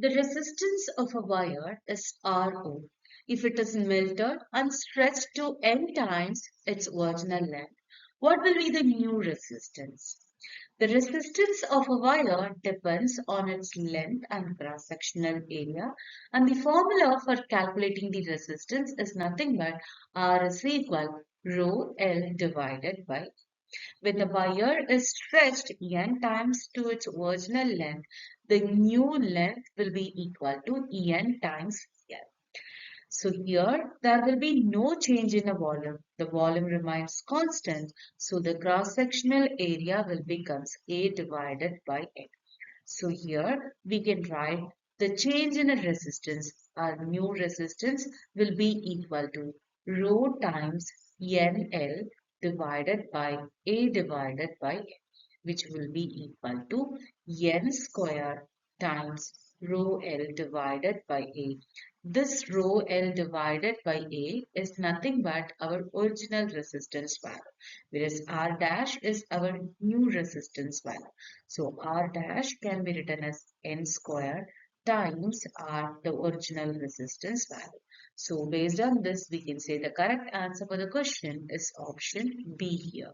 The resistance of a wire is Rho. If it is melted and stretched to n times its original length, what will be the new resistance? The resistance of a wire depends on its length and cross-sectional area, and the formula for calculating the resistance is nothing but R is equal rho L divided by. When the wire is stretched n times to its original length, the new length will be equal to En times L. So here there will be no change in the volume. The volume remains constant. So the cross-sectional area will becomes A divided by N. So here we can write the change in a resistance. Our new resistance will be equal to rho times NL divided by A divided by N, which will be equal to N square times rho L divided by A. This rho L divided by A is nothing but our original resistance value, whereas R dash is our new resistance value. So R dash can be written as N square times R, the original resistance value. So based on this, we can say the correct answer for the question is option B here.